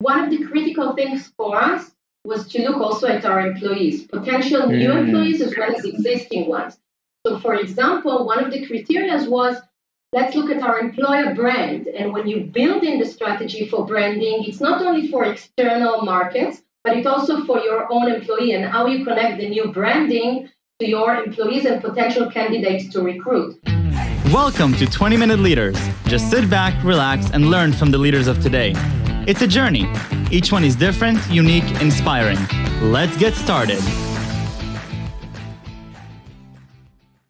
one of the critical things for us was to look also at our employees, potential new employees as well as existing ones. So, for example, one of the criteria was, let's look at our employer brand. And when you build in the strategy for branding, it's not only for external markets, but it's also for your own employee and how you connect the new branding to your employees and potential candidates to recruit. Welcome to 20-Minute Leaders. Just sit back, relax, and learn from the leaders of today. It's a journey. Each one is different, unique, inspiring. Let's get started.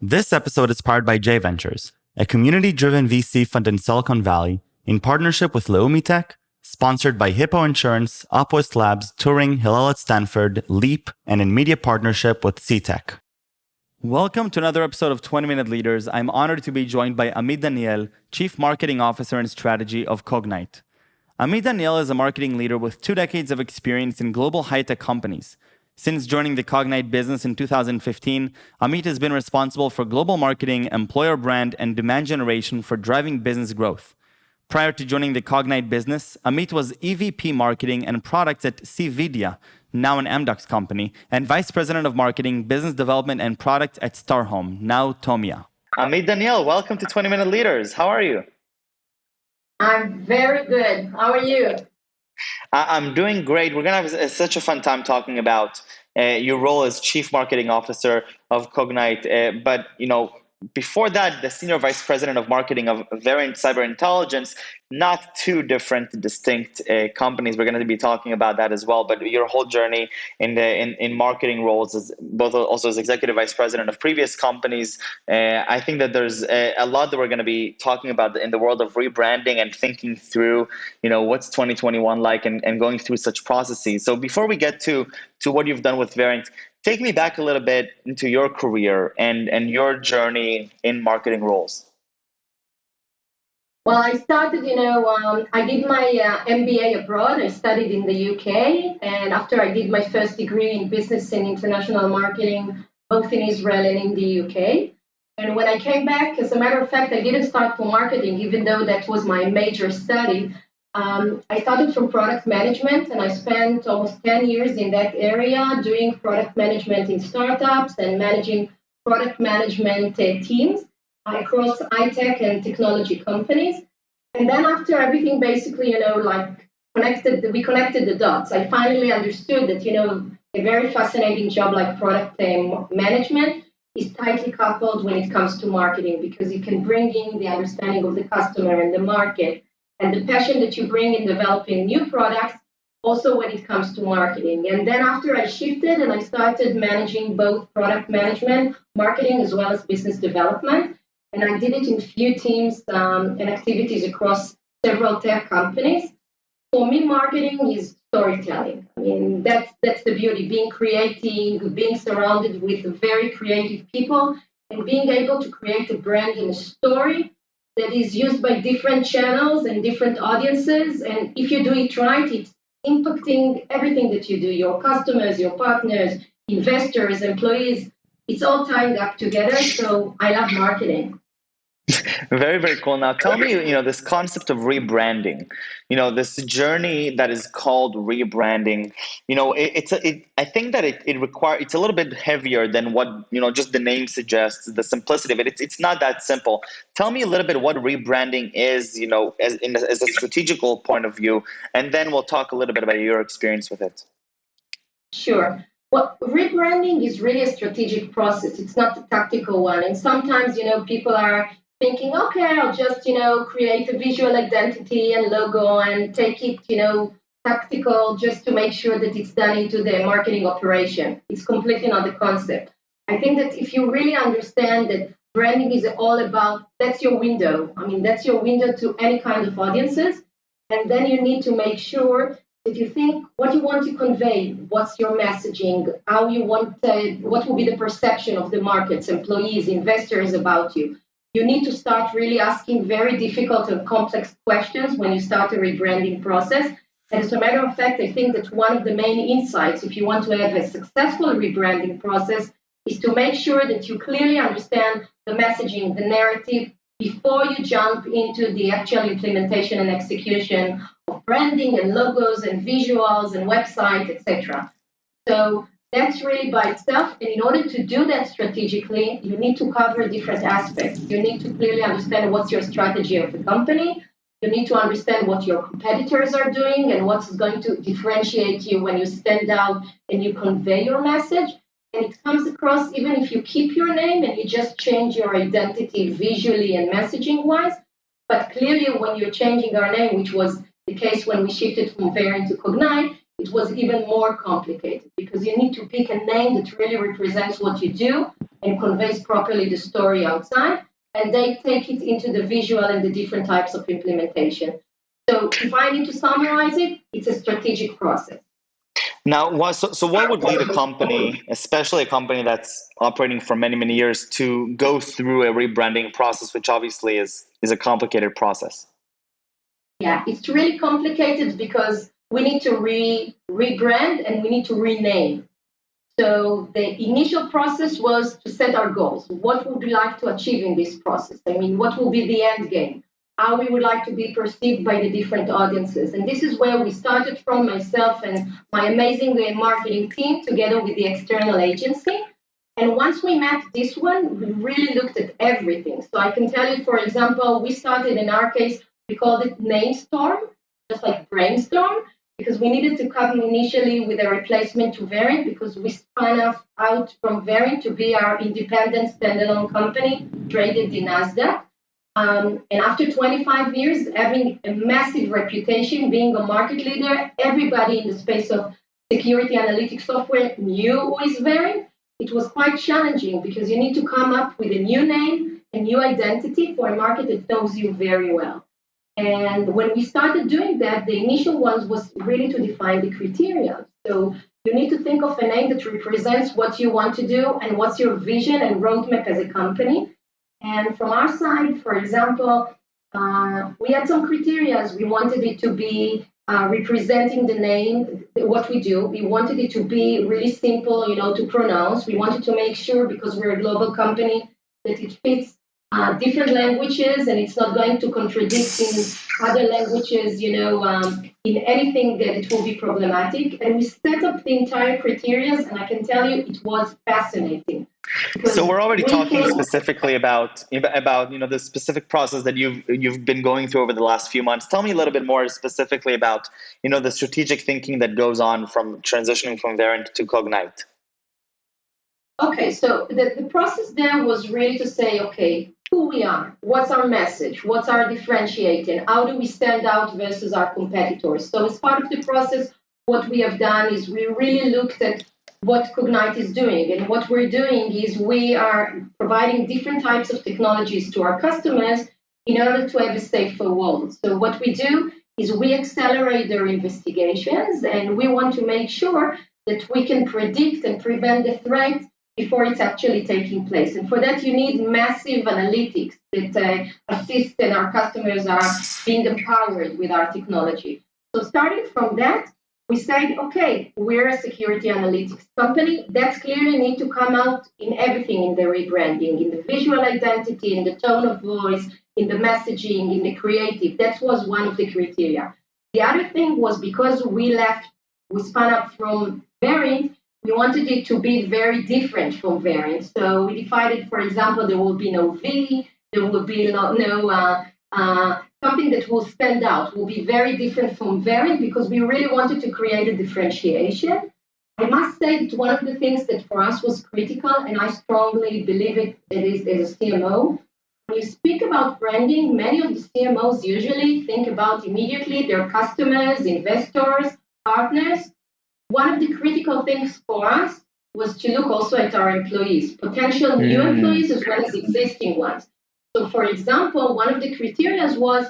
This episode is powered by J Ventures, a community-driven VC fund in Silicon Valley, in partnership with Leumi Tech, sponsored by Hippo Insurance, Upwest Labs, Turing, Hillel at Stanford, Leap, and in media partnership with C-Tech. Welcome to another episode of 20-Minute Leaders. I'm honored to be joined by Amit Daniel, Chief Marketing Officer and Strategy of Cognyte. Amit Daniel is a marketing leader with 2 decades of experience in global high-tech companies. Since joining the Cognyte business in 2015, Amit has been responsible for global marketing, employer brand, and demand generation for driving business growth. Prior to joining the Cognyte business, Amit was EVP Marketing and Products at cVidya, now an Amdocs company, and Vice President of Marketing, Business Development, and Product at Starhome, now TOMIA. Amit Daniel, welcome to 20-Minute Leaders. How are you? I'm very good. How are you? I'm doing great. We're going to have such a fun time talking about your role as Chief Marketing Officer of Cognyte. But, before that, the Senior Vice President of Marketing of Variant Cyber Intelligence, not two different, distinct companies. We're going to be talking about that as well. But your whole journey in marketing roles, as both also as Executive Vice President of previous companies, I think that there's a lot that we're going to be talking about in the world of rebranding and thinking through, what's 2021 like and going through such processes. So before we get to what you've done with Variant, take me back a little bit into your career and your journey in marketing roles. Well, I started, I did my MBA abroad. I studied in the UK. And after I did my first degree in business and international marketing, both in Israel and in the UK. And when I came back, as a matter of fact, I didn't start for marketing, even though that was my major study. I started from product management, and I spent almost 10 years in that area doing product management in startups and managing product management teams across high-tech and technology companies. And then after everything basically, we connected the dots. I finally understood that, a very fascinating job like product management is tightly coupled when it comes to marketing, because you can bring in the understanding of the customer and the market and the passion that you bring in developing new products, also when it comes to marketing. And then after I shifted and I started managing both product management, marketing, as well as business development. And I did it in few teams and activities across several tech companies. For me, marketing is storytelling. I mean, that's the beauty, being creative, being surrounded with very creative people, and being able to create a brand and a story that is used by different channels and different audiences. And if you do it right, it's impacting everything that you do, your customers, your partners, investors, employees. It's all tied up together. So I love marketing. Very, very cool. Now, tell me, this concept of rebranding, this journey that is called rebranding, I think that it's a little bit heavier than what, just the name suggests, the simplicity of it. It's not that simple. Tell me a little bit what rebranding is, as a strategical point of view, and then we'll talk a little bit about your experience with it. Sure. Well, rebranding is really a strategic process. It's not a tactical one. And sometimes, people are thinking, okay, I'll just, create a visual identity and logo and take it, tactical just to make sure that it's done into the marketing operation. It's completely not the concept. I think that if you really understand that branding is all about, that's your window. I mean, that's your window to any kind of audiences. And then you need to make sure that you think what you want to convey, what's your messaging, how you want, what will be the perception of the markets, employees, investors about you. You need to start really asking very difficult and complex questions when you start a rebranding process. And as a matter of fact, I think that one of the main insights, if you want to have a successful rebranding process, is to make sure that you clearly understand the messaging, the narrative before you jump into the actual implementation and execution of branding and logos and visuals and website, etc. So that's really by itself. And in order to do that strategically, you need to cover different aspects. You need to clearly understand what's your strategy of the company. You need to understand what your competitors are doing and what's going to differentiate you when you stand out and you convey your message. And it comes across even if you keep your name and you just change your identity visually and messaging wise. But clearly, when you're changing our name, which was the case when we shifted from Variant to Cognyte, it was even more complicated because you need to pick a name that really represents what you do and conveys properly the story outside. And they take it into the visual and the different types of implementation. So if I need to summarize it, it's a strategic process. Now, so what would lead a company, especially a company that's operating for many, many years, to go through a rebranding process, which obviously is a complicated process? Yeah, it's really complicated because we need to rebrand and we need to rename. So the initial process was to set our goals. What would we like to achieve in this process? I mean, what will be the end game? How we would like to be perceived by the different audiences. And this is where we started from, myself and my amazing marketing team together with the external agency. And once we mapped this one, we really looked at everything. So I can tell you, for example, we started in our case, we called it Namestorm, just like brainstorm, because we needed to come initially with a replacement to Variant because we spun out from Variant to be our independent standalone company traded in NASDAQ. And after 25 years, having a massive reputation, being a market leader, everybody in the space of security analytics software knew who is Variant. It was quite challenging because you need to come up with a new name, a new identity for a market that knows you very well. And when we started doing that, the initial ones was really to define the criteria. So you need to think of a name that represents what you want to do and what's your vision and roadmap as a company. And from our side, for example, we had some criteria. We wanted it to be representing the name, what we do. We wanted it to be really simple, to pronounce. We wanted to make sure, because we're a global company, that it fits different languages and it's not going to contradict in other languages, in anything that it will be problematic. And we set up the entire criteria, and I can tell you it was fascinating. So we're already talking specifically about the specific process that you've been going through over the last few months. Tell me a little bit more specifically about the strategic thinking that goes on from transitioning from Variant to Cognyte. Okay, so the process there was really to say, okay, who we are, what's our message, what's our differentiating, how do we stand out versus our competitors. So as part of the process, what we have done is we really looked at what Cognyte is doing. And what we're doing is we are providing different types of technologies to our customers in order to have a safer world. So what we do is we accelerate their investigations, and we want to make sure that we can predict and prevent the threat before it's actually taking place. And for that, you need massive analytics that assist, and our customers are being empowered with our technology. So starting from that, we said, okay, we're a security analytics company. That's clearly need to come out in everything, in the rebranding, in the visual identity, in the tone of voice, in the messaging, in the creative. That was one of the criteria. The other thing was because we spun up from Variant, we wanted it to be very different from Variant. So we decided, for example, there will be no V, there will be something that will stand out, will be very different from Variant, because we really wanted to create a differentiation. I must say that one of the things that for us was critical, and I strongly believe it is as a CMO, when you speak about branding, many of the CMOs usually think about immediately their customers, investors, partners. One of the critical things for us was to look also at our employees, potential new employees as well as existing ones. So, for example, one of the criteria was,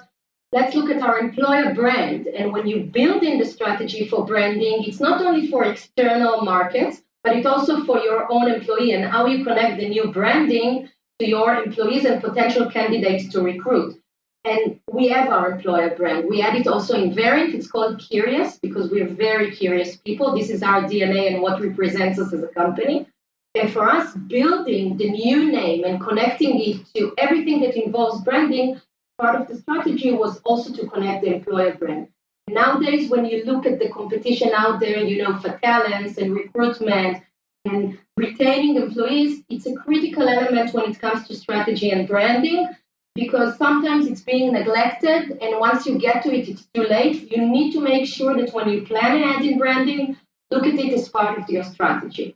let's look at our employer brand. And when you build in the strategy for branding, it's not only for external markets, but it's also for your own employee and how you connect the new branding to your employees and potential candidates to recruit. And we have our employer brand. We had it also in Variant. It's called Curious because we're very curious people. This is our DNA and what represents us as a company. And for us, building the new name and connecting it to everything that involves branding, part of the strategy was also to connect the employer brand. Nowadays, when you look at the competition out there, for talents and recruitment and retaining employees, it's a critical element when it comes to strategy and branding, because sometimes it's being neglected, and once you get to it, it's too late. You need to make sure that when you plan ahead in branding, look at it as part of your strategy.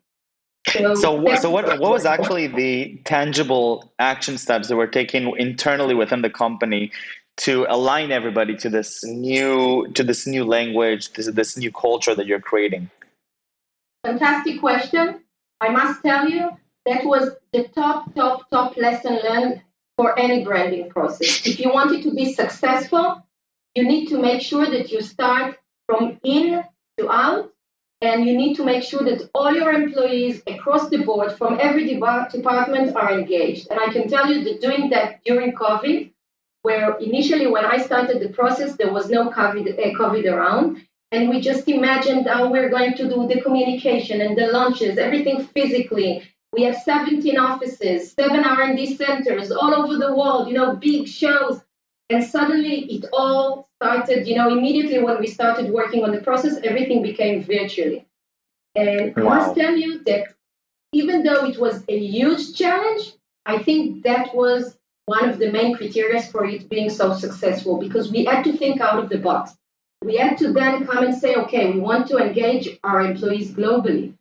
So what was actually the tangible action steps that were taken internally within the company to align everybody to this new language, this new culture that you're creating? Fantastic question. I must tell you, that was the top lesson learned for any branding process. If you want it to be successful, you need to make sure that you start from in to out, and you need to make sure that all your employees across the board from every department are engaged. And I can tell you that doing that during COVID, where initially when I started the process, there was no COVID around, and we just imagined how we're going to do the communication and the launches, everything physically. We have 17 offices, 7 R&D centers all over the world, big shows. And suddenly it all started, immediately when we started working on the process, everything became virtually. And I must tell you that even though it was a huge challenge, I think that was one of the main criteria for it being so successful, because we had to think out of the box. We had to then come and say, okay, we want to engage our employees globally.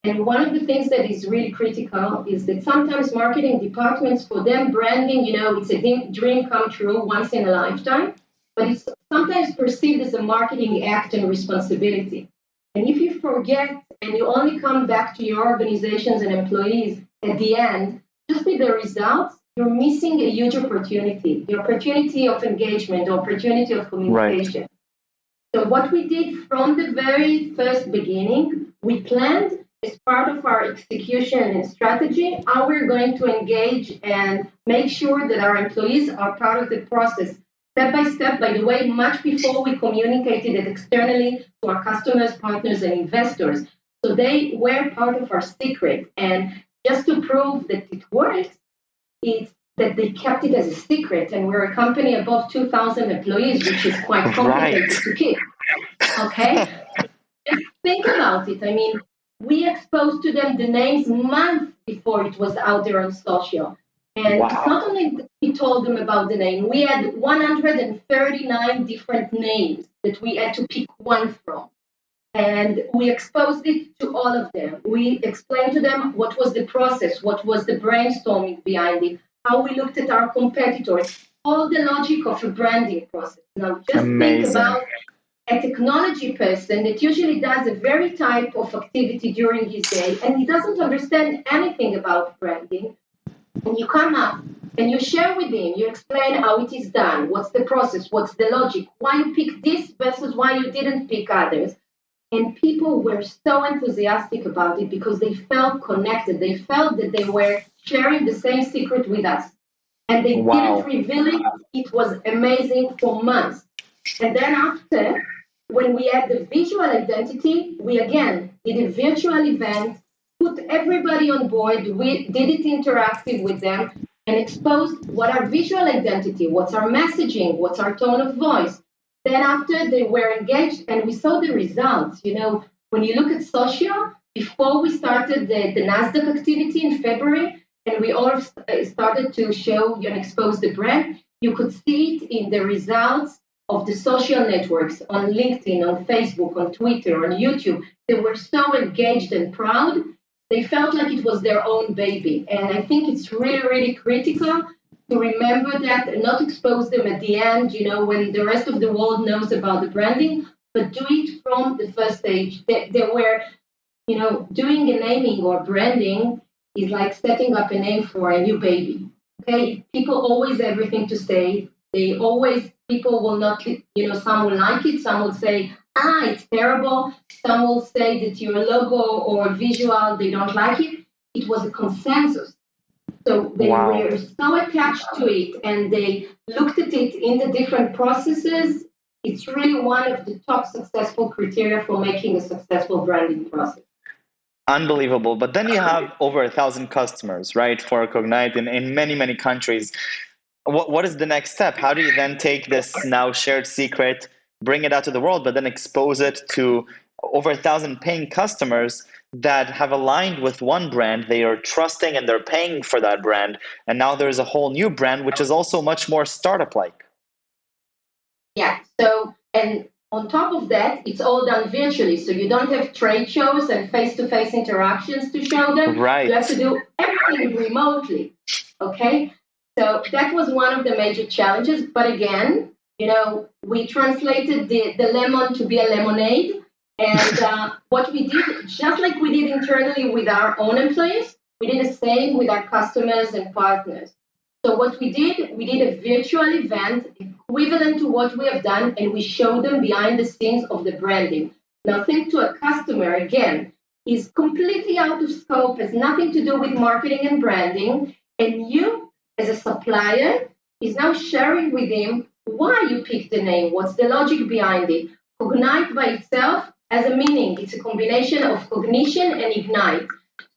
And one of the things that is really critical is that sometimes marketing departments, for them, branding, it's a dream come true once in a lifetime, but it's sometimes perceived as a marketing act and responsibility. And if you forget and you only come back to your organizations and employees at the end, just with the results, you're missing a huge opportunity, the opportunity of engagement, the opportunity of communication. Right. So what we did from the very first beginning, we planned as part of our execution and strategy how we're going to engage and make sure that our employees are part of the process, step by step, by the way, much before we communicated it externally to our customers, partners, and investors. So they were part of our secret. And just to prove that it works, it's that they kept it as a secret. And we're a company above 2,000 employees, which is quite complicated to keep. Okay? Just think about it. I mean, we exposed to them the names months before it was out there on social. And it's not only that we told them about the name, we had 139 different names that we had to pick one from. And we exposed it to all of them. We explained to them what was the process, what was the brainstorming behind it, how we looked at our competitors, all the logic of a branding process. Now, just think about a technology person that usually does a very type of activity during his day, and he doesn't understand anything about branding. And you come up and you share with him, you explain how it is done, what's the process, what's the logic, why you pick this versus why you didn't pick others. And people were so enthusiastic about it because they felt connected. They felt that they were sharing the same secret with us. And they didn't reveal it. It was amazing for months. And then after, when we had the visual identity, we again did a virtual event, put everybody on board, we did it interactive with them, and exposed what our visual identity, what's our messaging, what's our tone of voice. Then after they were engaged and we saw the results, when you look at social, before we started the NASDAQ activity in February, and we all started to show and expose the brand, you could see it in the results of the social networks on LinkedIn, on Facebook, on Twitter, on YouTube. They were so engaged and proud. They felt like it was their own baby. And I think it's really, really critical to remember that and not expose them at the end, when the rest of the world knows about the branding, but do it from the first stage. They were, doing a naming or branding is like setting up a name for a new baby. Okay, people always have everything to say. People will not, some will like it, some will say, it's terrible. Some will say that your logo or visual, they don't like it. It was a consensus. So they were so attached to it and they looked at it in the different processes. It's really one of the top successful criteria for making a successful branding process. Unbelievable. But then you have over 1,000 customers, right, for Cognyte in many, many countries. What is the next step? How do you then take this now shared secret, bring it out to the world, but then expose it to over 1,000 paying customers that have aligned with one brand? They are trusting and they're paying for that brand. And now there's a whole new brand, which is also much more startup-like. Yeah. So, and on top of that, it's all done virtually. So you don't have trade shows and face-to-face interactions to show them. Right. You have to do everything remotely. Okay. So that was one of the major challenges. But again, we translated the lemon to be a lemonade. And what we did, just like we did internally with our own employees, we did the same with our customers and partners. So what we did a virtual event equivalent to what we have done, and we showed them behind the scenes of the branding. Now, think to a customer, again, is completely out of scope, has nothing to do with marketing and branding, and you, as a supplier, is now sharing with him why you picked the name, what's the logic behind it. Cognyte by itself has a meaning. It's a combination of cognition and ignite.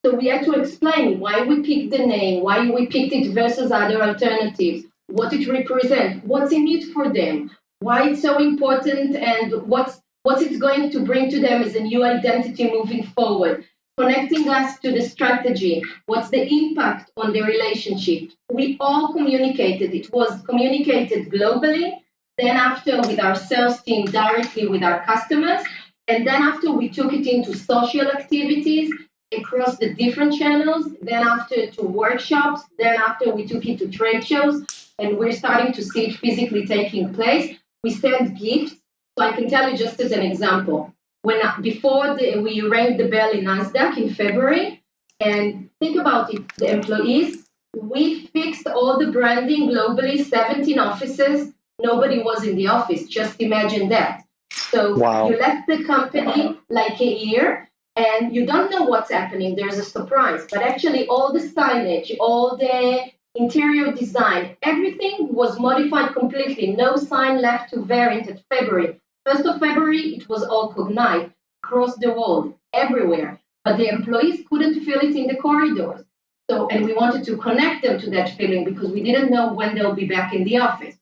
So we had to explain why we picked the name, why we picked it versus other alternatives, what it represents, what's in it for them, why it's so important, and what's it's going to bring to them as a new identity moving forward, connecting us to the strategy, what's the impact on the relationship. We all communicated. It was communicated globally, then after with our sales team directly with our customers, and then after we took it into social activities across the different channels, then after to workshops, then after we took it to trade shows, and we're starting to see it physically taking place. We send gifts. So I can tell you just as an example, before we rang the bell in Nasdaq in February, and think about it, the employees, we fixed all the branding globally, 17 offices, nobody was in the office, just imagine that. So Wow. You left the company like a year, and you don't know what's happening. There's a surprise. But actually, all the signage, all the interior design, everything was modified completely. No sign left to variant at February. 1st of February, it was all Cognyte across the world, everywhere. But the employees couldn't feel it in the corridors. And we wanted to connect them to that feeling because we didn't know when they'll be back in the office.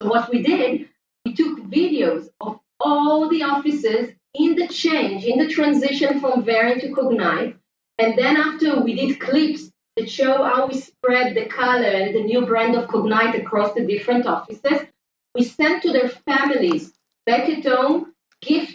So what we did, we took videos of all the offices in the change, in the transition from variant to Cognyte. And then after we did clips that show how we spread the color and the new brand of Cognyte across the different offices, we sent to their families back at home gifts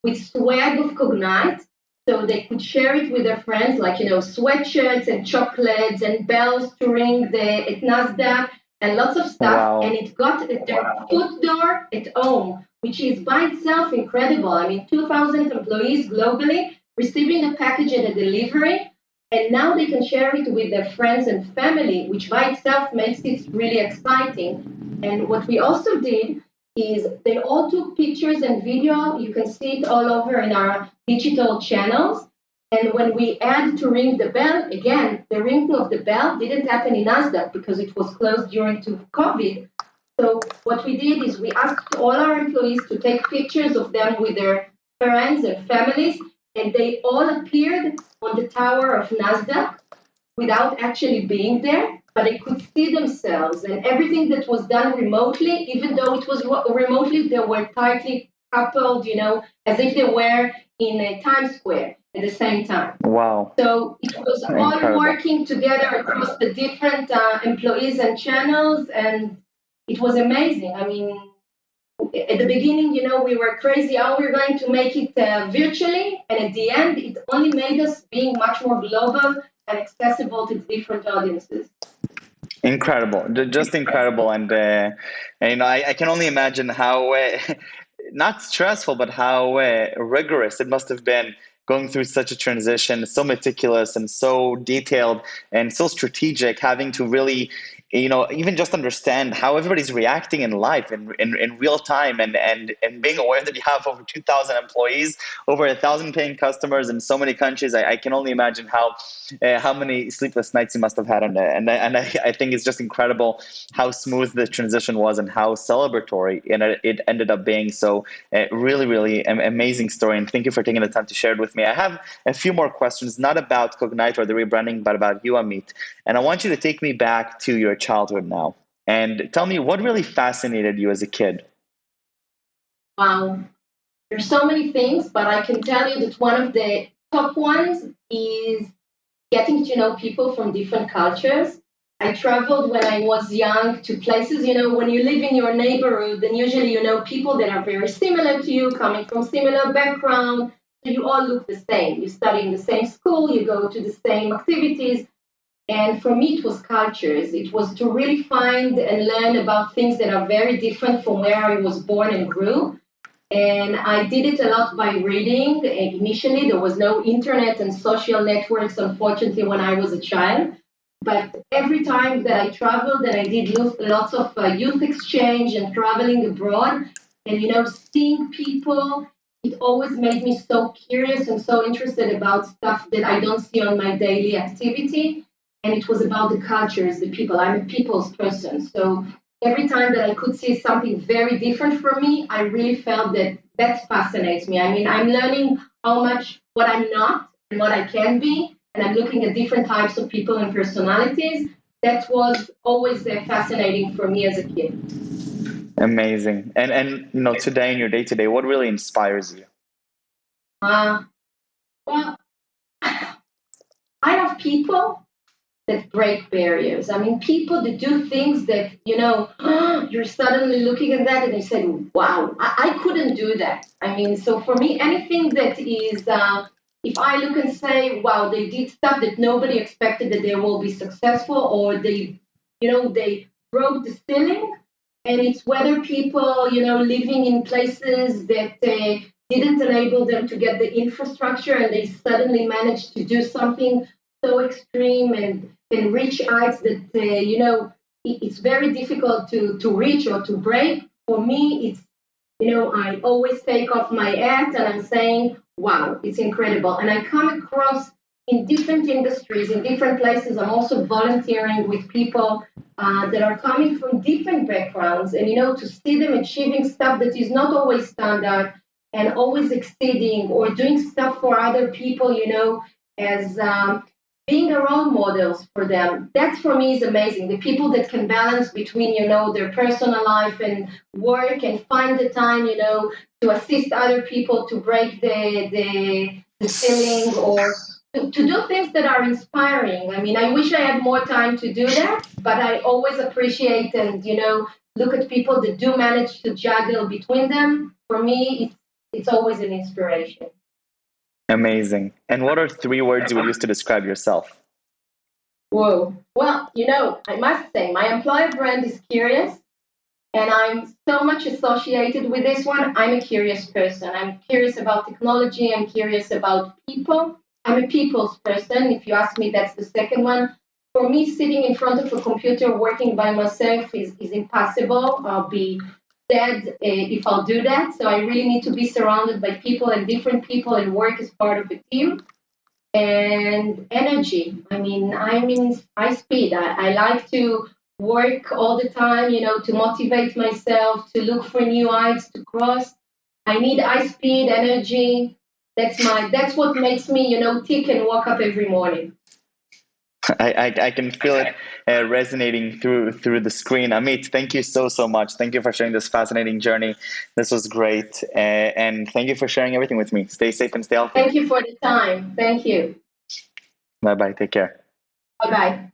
with swag of Cognyte so they could share it with their friends, like, sweatshirts and chocolates and bells to ring at Nasdaq and lots of stuff. Wow. And it got at their foot door at home, which is by itself incredible. I mean, 2,000 employees globally receiving a package at a delivery, and now they can share it with their friends and family, which by itself makes it really exciting. And what we also did is they all took pictures and video. You can see it all over in our digital channels. And when we had to ring the bell, again, the ringing of the bell didn't happen in Nasdaq because it was closed during COVID. So what we did is we asked all our employees to take pictures of them with their friends and families, and they all appeared on the tower of Nasdaq without actually being there, but they could see themselves, and everything that was done remotely, even though it was remotely, they were tightly coupled, as if they were in a Times Square at the same time. Wow. So it was all working together across the different employees and channels, and it was amazing. I mean, at the beginning, we were crazy how we're going to make it virtually, and at the end, it only made us being much more global and accessible to different audiences. Incredible, just incredible, and I can only imagine how not stressful, but how rigorous it must have been going through such a transition, so meticulous and so detailed and so strategic, having to really even just understand how everybody's reacting in life in real time, and being aware that you have over 2,000 employees, over 1,000 paying customers in so many countries. I can only imagine how many sleepless nights you must have had on it. And I think it's just incredible how smooth the transition was and how celebratory it ended up being. So really, really amazing story. And thank you for taking the time to share it with me. I have a few more questions, not about Cognyte or the rebranding, but about you, Amit. And I want you to take me back to your childhood now and tell me what really fascinated you as a kid. Wow. There's so many things, but I can tell you that one of the top ones is getting to know people from different cultures. I traveled when I was young to places, when you live in your neighborhood, then usually you know people that are very similar to you, coming from similar background. So you all look the same. You study in the same school, you go to the same activities. And for me, it was cultures. It was to really find and learn about things that are very different from where I was born and grew. And I did it a lot by reading. Initially, there was no internet and social networks, unfortunately, when I was a child. But every time that I traveled, and I did lots of youth exchange and traveling abroad, and seeing people, it always made me so curious and so interested about stuff that I don't see on my daily activity. And it was about the cultures, the people. I'm a people's person. So every time that I could see something very different from me, I really felt that fascinates me. I mean, I'm learning how much what I'm not and what I can be, and I'm looking at different types of people and personalities. That was always fascinating for me as a kid. Amazing. And today, in your day to day, what really inspires you? Well, I love people that break barriers. I mean, people that do things that, you're suddenly looking at that and you say, wow, I couldn't do that. I mean, so for me, anything that is, if I look and say, wow, they did stuff that nobody expected that they will be successful, or they broke the ceiling. And it's whether people, living in places that didn't enable them to get the infrastructure, and they suddenly managed to do something so extreme and reach heights that it's very difficult to reach or to break. For me, it's I always take off my hat and I'm saying, wow, it's incredible. And I come across in different industries, in different places. I'm also volunteering with people that are coming from different backgrounds, and to see them achieving stuff that is not always standard and always exceeding, or doing stuff for other people, as being a role models for them. That for me is amazing. The people that can balance between, their personal life and work, and find the time, to assist other people to break the ceiling, or to do things that are inspiring. I mean, I wish I had more time to do that, but I always appreciate and, look at people that do manage to juggle between them. For me, it's always an inspiration. Amazing. And what are 3 words you would use to describe yourself? Whoa. Well, I must say my employer brand is curious, and I'm so much associated with this one. I'm a curious person. I'm curious about technology. I'm curious about people. I'm a people's person. If you ask me, that's the second one. For me, sitting in front of a computer working by myself is impossible. I'll be dead if I'll do that. So I really need to be surrounded by people and different people and work as part of a team. And energy. I mean, I'm in high speed. I like to work all the time, to motivate myself, to look for new heights to cross. I need high speed energy. That's what makes me, tick and wake up every morning. I can feel it resonating through the screen. Amit, thank you so much. Thank you for sharing this fascinating journey. This was great. And thank you for sharing everything with me. Stay safe and stay healthy. Thank you for the time. Thank you. Bye-bye. Take care. Bye-bye.